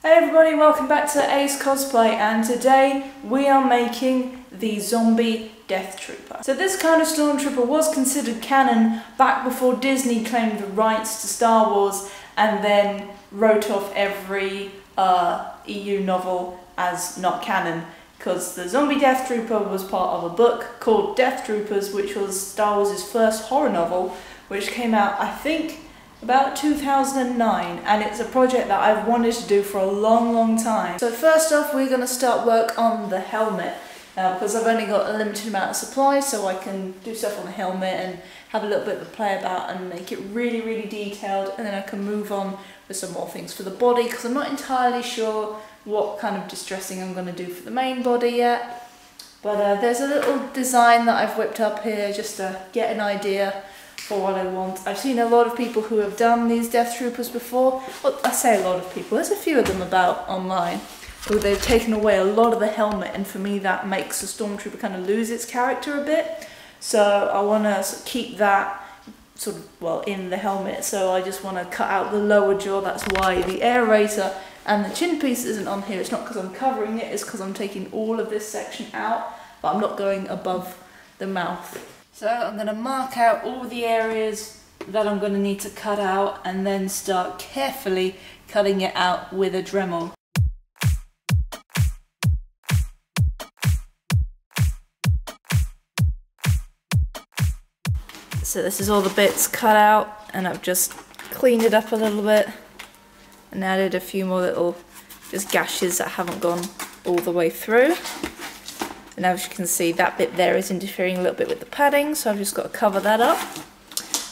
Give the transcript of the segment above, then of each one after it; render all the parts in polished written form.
Hey everybody, welcome back to Ace Cosplay, and today we are making the zombie Death Trooper. So this kind of Stormtrooper was considered canon back before Disney claimed the rights to Star Wars and then wrote off every EU novel as not canon, because the zombie Death Trooper was part of a book called Death Troopers, which was Star Wars' first horror novel, which came out, I think, about 2009, and it's a project that I've wanted to do for a long time. So first off, we're going to start work on the helmet, because I've only got a limited amount of supplies, so I can do stuff on the helmet and have a little bit of a play about and make it really detailed, and then I can move on with some more things for the body, because I'm not entirely sure what kind of distressing I'm going to do for the main body yet. But there's a little design that I've whipped up here just to get an idea for what I want. I've seen a lot of people who have done these Death Troopers before. Well, I say a lot of people, there's a few of them about online who they've taken away a lot of the helmet, and for me that makes the Stormtrooper kind of lose its character a bit. So I want to keep that sort of, well, in the helmet, so I just want to cut out the lower jaw. That's why the aerator and the chin piece isn't on here. It's not because I'm covering it, it's because I'm taking all of this section out, but I'm not going above the mouth. So I'm going to mark out all the areas that I'm going to need to cut out, and then start carefully cutting it out with a Dremel. So this is all the bits cut out, and I've just cleaned it up a little bit and added a few more little just gashes that haven't gone all the way through. And as you can see, that bit there is interfering a little bit with the padding, so I've just got to cover that up.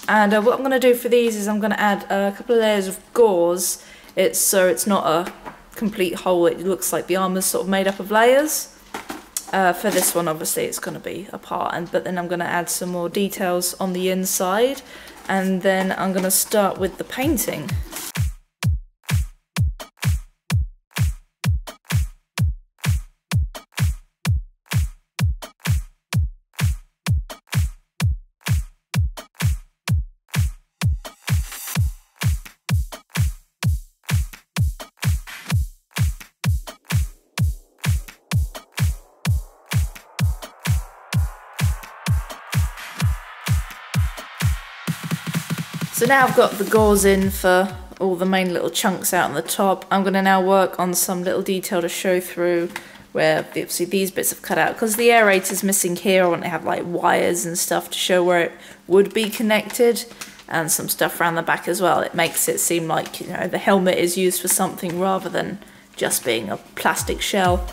And what I'm going to do for these is I'm going to add a couple of layers of gauze. So it's not a complete whole, it looks like the armour's sort of made up of layers. For this one, obviously, it's going to be a part, but then I'm going to add some more details on the inside, and then I'm going to start with the painting. So now I've got the gauze in for all the main little chunks out on the top. I'm going to now work on some little detail to show through where obviously these bits have cut out. Because the aerator's missing here, I want to have like wires and stuff to show where it would be connected, and some stuff around the back as well. It makes it seem like, you know, the helmet is used for something rather than just being a plastic shell.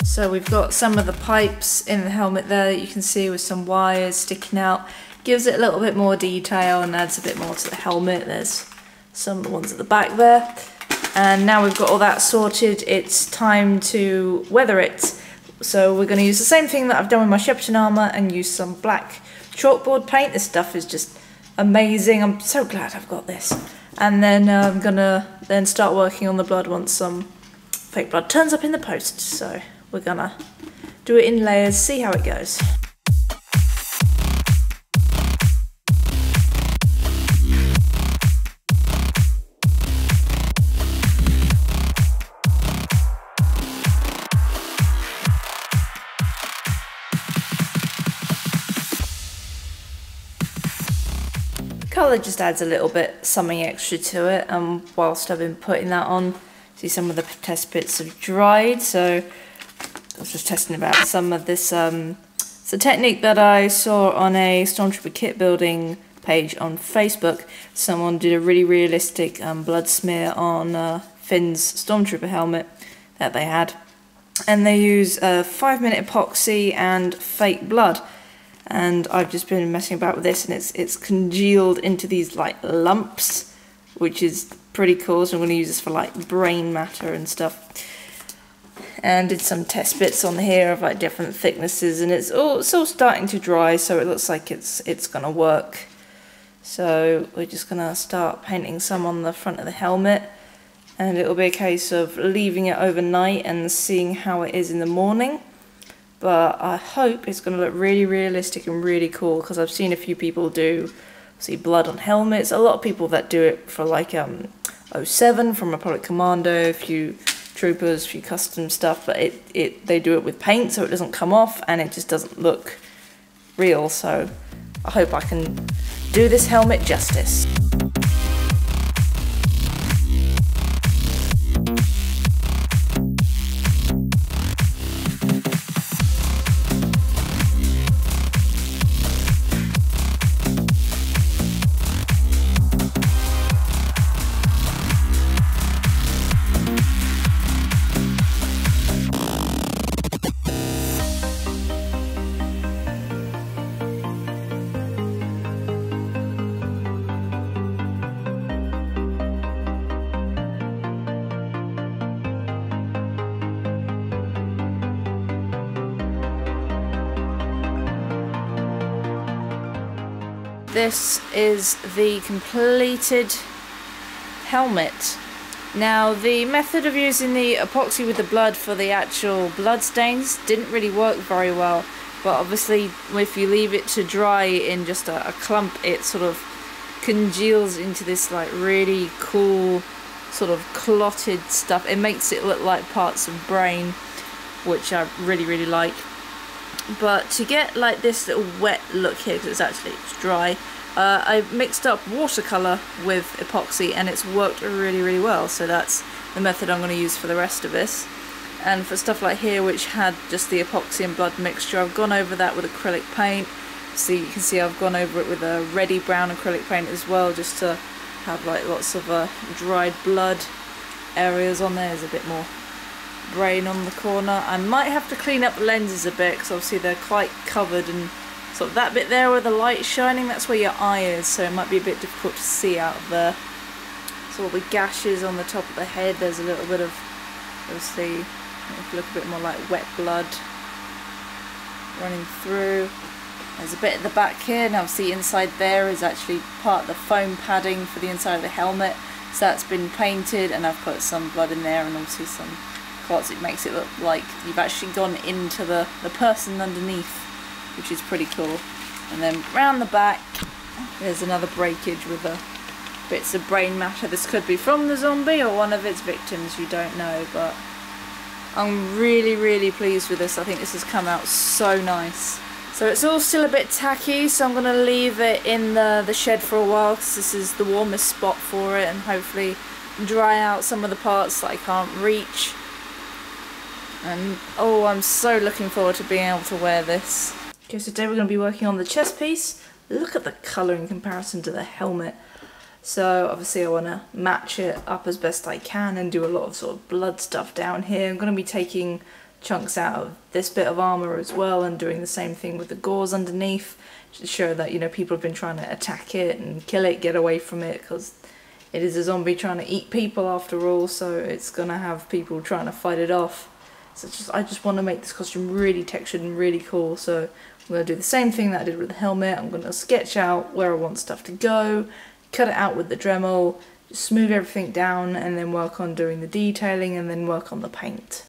So we've got some of the pipes in the helmet there that you can see with some wires sticking out. Gives it a little bit more detail and adds a bit more to the helmet. There's some of the ones at the back there. And now we've got all that sorted, it's time to weather it. So we're going to use the same thing that I've done with my Shepperton armour and use some black chalkboard paint. This stuff is just amazing. I'm so glad I've got this. And then I'm going to then start working on the blood once some fake blood turns up in the post. So we're gonna do it in layers, see how it goes. The colour just adds a little bit something extra to it, and whilst I've been putting that on, see some of the test bits have dried, so I was just testing about some of this. It's a technique that I saw on a Stormtrooper kit building page on Facebook. Someone did a really realistic blood smear on Finn's Stormtrooper helmet that they had. And they use 5-minute epoxy and fake blood. And I've just been messing about with this, and it's congealed into these like lumps, which is pretty cool. So I'm going to use this for like brain matter and stuff. And did some test bits on here of like different thicknesses, and it's all starting to dry, so it looks like it's gonna work. So we're just gonna start painting some on the front of the helmet, and it'll be a case of leaving it overnight and seeing how it is in the morning but I hope it's going to look really realistic and really cool, because I've seen a few people see blood on helmets. A lot of people that do it for like 07 from Republic Commando, a few troopers, a few custom stuff, but they do it with paint so it doesn't come off and it just doesn't look real. So I hope I can do this helmet justice. This is the completed helmet. Now, the method of using the epoxy with the blood for the actual blood stains didn't really work very well, but obviously if you leave it to dry in just a clump, it sort of congeals into this like really cool sort of clotted stuff. It makes it look like parts of brain, which I really like. But to get like this little wet look here, because it's dry, I mixed up watercolor with epoxy and it's worked really well. So that's the method I'm going to use for the rest of this. And for stuff like here, which had just the epoxy and blood mixture, I've gone over that with acrylic paint. So you can see I've gone over it with a reddy brown acrylic paint as well, just to have like lots of dried blood areas on there. There's a bit more brain on the corner. I might have to clean up the lenses a bit, because obviously they're quite covered, and sort of that bit there where the light's shining, that's where your eye is, so it might be a bit difficult to see out of there. So all the gashes on the top of the head, there's a little bit of, obviously, if you look a bit more like wet blood running through. There's a bit at the back here, and obviously inside there is actually part of the foam padding for the inside of the helmet, so that's been painted, and I've put some blood in there and obviously some clots. It makes it look like you've actually gone into the person underneath, which is pretty cool. And then round the back there's another breakage with bits of brain matter. This could be from the zombie or one of its victims, you don't know, but I'm really pleased with this. I think this has come out so nice. So it's all still a bit tacky, so I'm going to leave it in the shed for a while, because this is the warmest spot for it, and hopefully dry out some of the parts that I can't reach. And oh, I'm so looking forward to being able to wear this. Okay, so today we're going to be working on the chest piece. Look at the colour in comparison to the helmet. So obviously I want to match it up as best I can and do a lot of sort of blood stuff down here. I'm going to be taking chunks out of this bit of armour as well, and doing the same thing with the gauze underneath, to show that, you know, people have been trying to attack it and kill it, get away from it, because it is a zombie trying to eat people after all, so it's going to have people trying to fight it off. So I just want to make this costume really textured and really cool, so I'm going to do the same thing that I did with the helmet. I'm going to sketch out where I want stuff to go, cut it out with the Dremel, just smooth everything down, and then work on doing the detailing, and then work on the paint.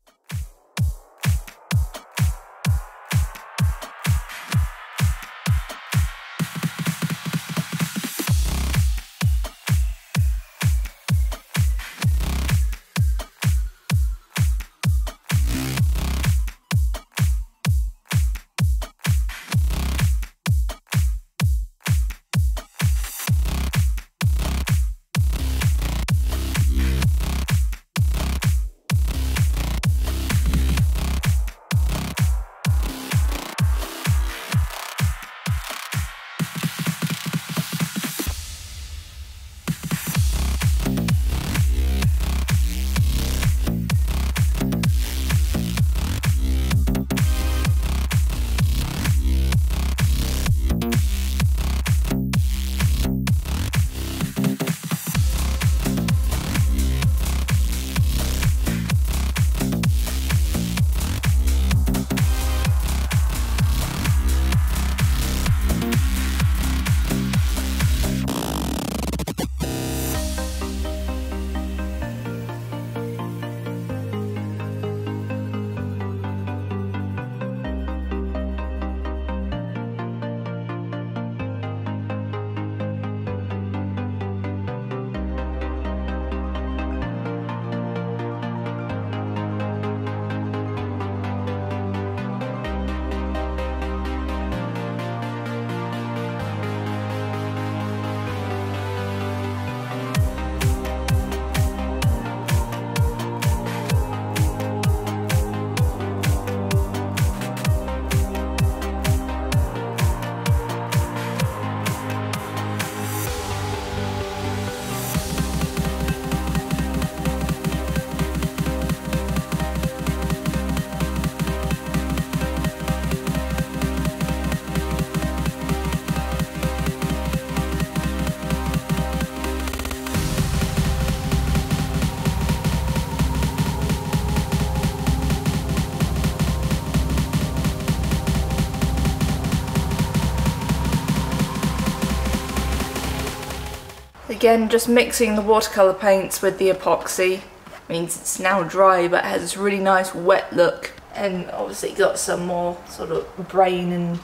Again, just mixing the watercolor paints with the epoxy means it's now dry, but it has this really nice wet look. And obviously got some more sort of brain and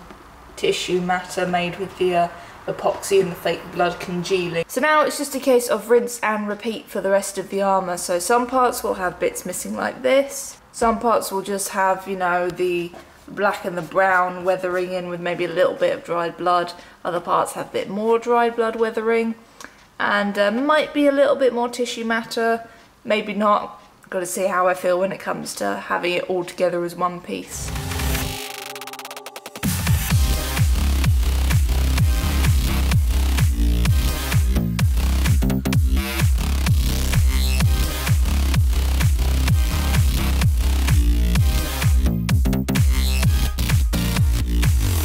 tissue matter made with the epoxy and the fake blood congealing. So now it's just a case of rinse and repeat for the rest of the armour. So some parts will have bits missing like this. Some parts will just have, you know, the black and the brown weathering in with maybe a little bit of dried blood. Other parts have a bit more dried blood weathering. And might be a little bit more tissue matter, maybe not. Got to see how I feel when it comes to having it all together as one piece.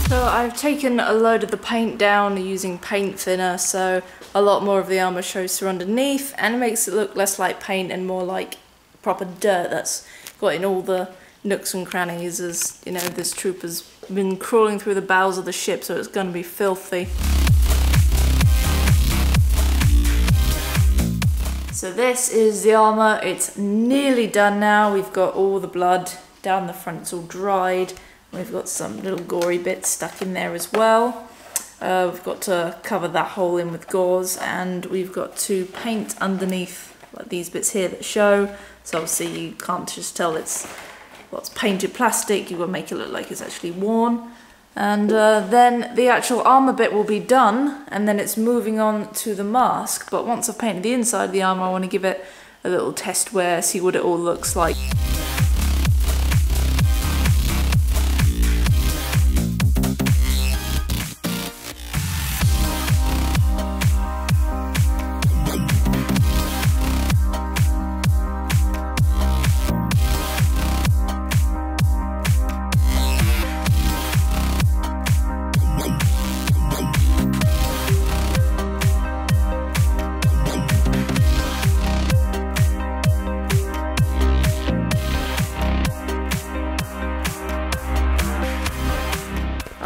So I've taken a load of the paint down using paint thinner, so a lot more of the armour shows through underneath, and it makes it look less like paint and more like proper dirt that's got in all the nooks and crannies, as you know, this trooper's been crawling through the bowels of the ship, so it's going to be filthy. So this is the armour. It's nearly done now. We've got all the blood down the front, it's all dried. We've got some little gory bits stuck in there as well. We've got to cover that hole in with gauze, and we've got to paint underneath, like these bits here that show. So obviously you can't just tell it's painted plastic, you've got to make it look like it's actually worn. And then the actual armour bit will be done, and then it's moving on to the mask. But once I've painted the inside of the armour, I want to give it a little test wear, see what it all looks like.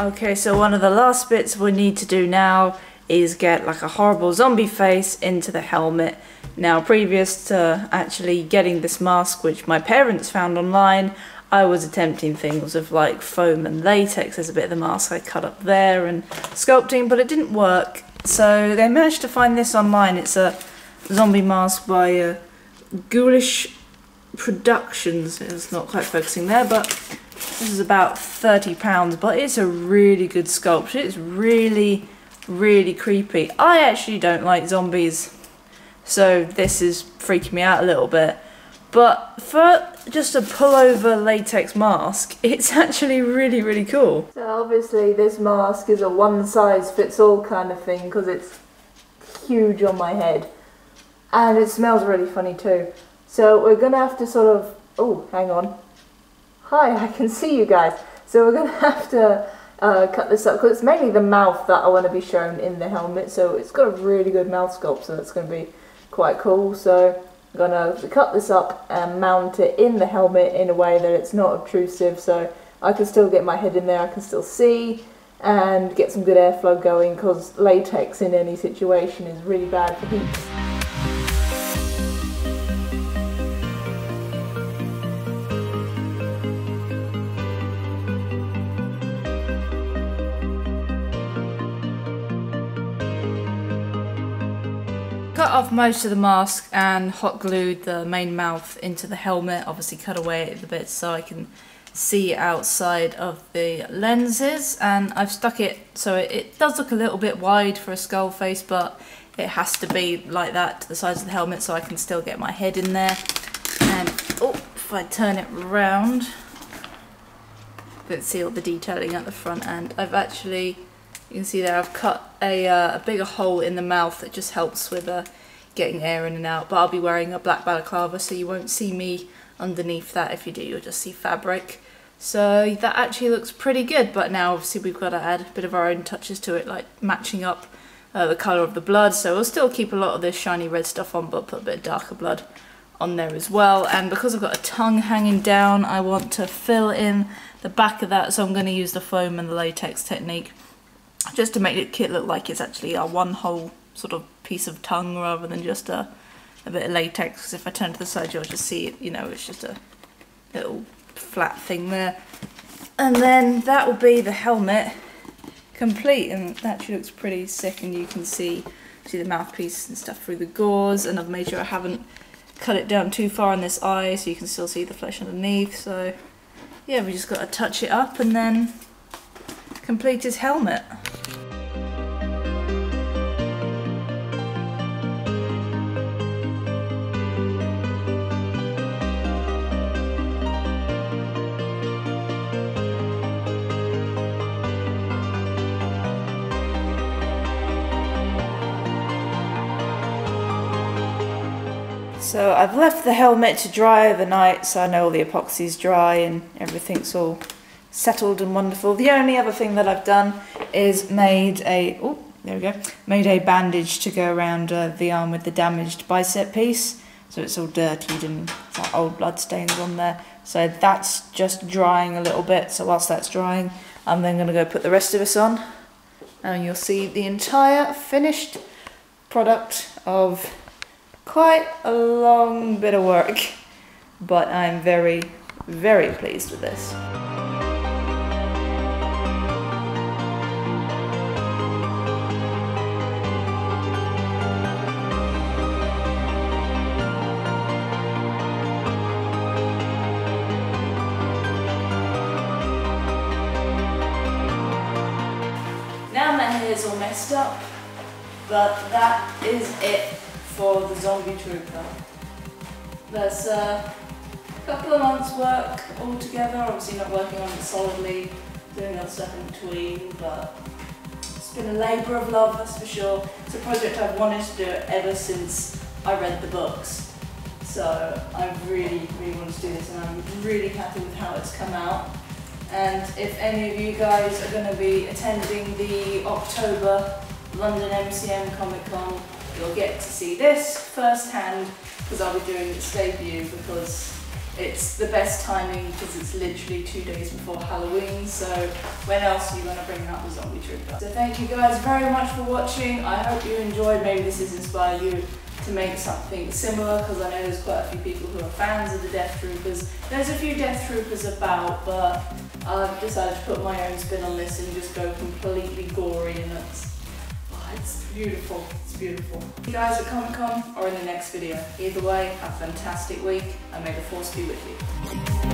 Okay, so one of the last bits we need to do now is get like a horrible zombie face into the helmet. Now, previous to actually getting this mask, which my parents found online, I was attempting things with like foam and latex as a bit of the mask I cut up there and sculpting, but it didn't work. So they managed to find this online. It's a zombie mask by Ghoulish Productions. It's not quite focusing there, but this is about £30, but it's a really good sculpture. It's really, really creepy. I actually don't like zombies, so this is freaking me out a little bit. But for just a pullover latex mask, it's actually really, really cool. So obviously this mask is a one-size-fits-all kind of thing because it's huge on my head. And it smells really funny too. So we're going to have to sort of... Oh, hang on. Hi, I can see you guys. So we're going to have to cut this up because it's mainly the mouth that I want to be shown in the helmet. So it's got a really good mouth sculpt, so it's going to be quite cool. So I'm going to cut this up and mount it in the helmet in a way that it's not obtrusive, so I can still get my head in there, I can still see and get some good airflow going, because latex in any situation is really bad for heat. Cut off most of the mask and hot glued the main mouth into the helmet. Obviously cut away the bits so I can see outside of the lenses, and I've stuck it so it does look a little bit wide for a skull face, but it has to be like that to the sides of the helmet so I can still get my head in there. And oh, if I turn it round, you can see all the detailing at the front, and I've actually, you can see there, I've cut a bigger hole in the mouth that just helps with getting air in and out. But I'll be wearing a black balaclava, so you won't see me underneath that. If you do, you'll just see fabric. So that actually looks pretty good, but now obviously we've got to add a bit of our own touches to it, like matching up the colour of the blood. So we'll still keep a lot of this shiny red stuff on, but put a bit of darker blood on there as well. And because I've got a tongue hanging down, I want to fill in the back of that, so I'm going to use the foam and the latex technique, just to make the kit look like it's actually a one whole sort of piece of tongue rather than just a bit of latex, because if I turn to the side you'll just see it, you know, it's just a little flat thing there. And then that will be the helmet complete, and it actually looks pretty sick, and you can see the mouthpiece and stuff through the gauze, and I've made sure I haven't cut it down too far on this eye so you can still see the flesh underneath. So yeah, we just got to touch it up and then complete his helmet. So I've left the helmet to dry overnight, so I know all the epoxy's dry and everything's all settled and wonderful. The only other thing that I've done is made a bandage to go around the arm with the damaged bicep piece. So it's all dirtied and like old blood stains on there. So that's just drying a little bit. So whilst that's drying, I'm then going to go put the rest of this on, and you'll see the entire finished product of quite a long bit of work, but I'm very, very pleased with this. Now my hair's all messed up, but that is it for the zombie trooper. There's a couple of months work all together, obviously not working on it solidly, doing other stuff in between, but it's been a labour of love, that's for sure. It's a project I've wanted to do ever since I read the books. So I really, really wanted to do this, and I'm really happy with how it's come out. And if any of you guys are going to be attending the October London MCM Comic Con, you'll get to see this firsthand, because I'll be doing its debut, because it's the best timing, because it's literally 2 days before Halloween. So when else are you going to bring out the zombie trooper? So thank you guys very much for watching. I hope you enjoyed. Maybe this has inspired you to make something similar, because I know there's quite a few people who are fans of the Death Troopers. There's a few Death Troopers about, but I've decided to put my own spin on this and just go completely gory, and it's beautiful, it's beautiful. See you guys at Comic Con or in the next video. Either way, have a fantastic week, and may the Force be with you.